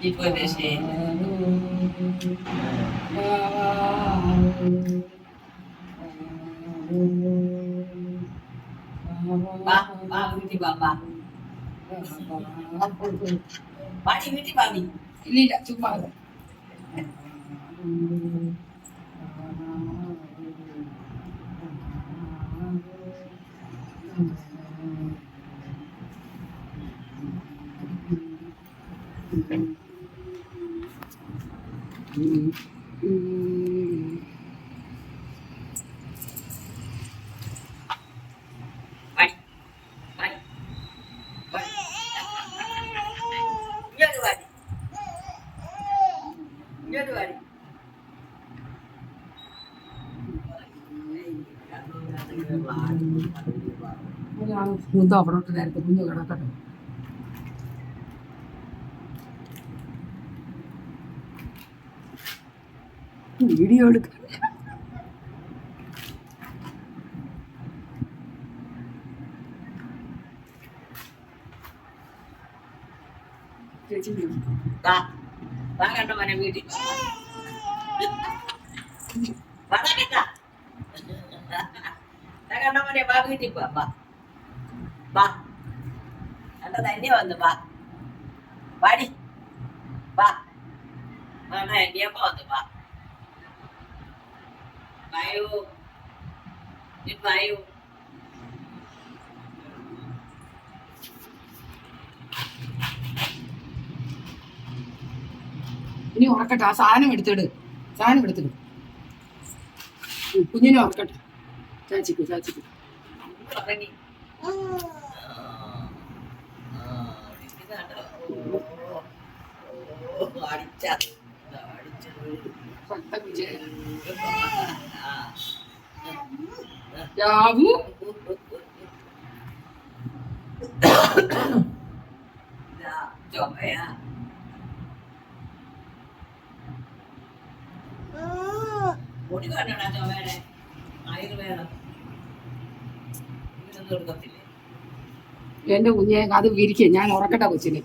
ഇപ്പൊ ശരി വീട്ടിൽ പാപ്പാ പാടി വീട്ടിൽ പാടി ഇല്ല ചുമ്മാ മുന്തോ അവിടോട്ട് നേരത്തെ കുഞ്ഞു കിടക്കട്ടെ. വീഡിയോ എടുക്കാൻ കണ്ട മോനെ വീട്ടിൽ കണ്ട മോനെ ബാ വീട്ടിൽ ബാ കണ്ട തന്നെ വന്നു പാടി ബാ വേണ്ട എൻ്റെ അമ്മ വന്നു വായു വായു ഇനി ഉറക്കട്ടെ. ആ സാധനം എടുത്തിട് കുഞ്ഞിനെ ഉറക്കട്ടെ. ചാച്ചിക്കു രാവു ചുമയാ പൊടി കണ്ടടാ ചുമയുടെ ആയുർവേദം ഇതൊന്നും എടുക്കത്തില്ലേ എന്റെ കുഞ്ഞെ അത് വിരിക്കേ. ഞാൻ ഉറക്കട്ടെ കൊച്ചിന്.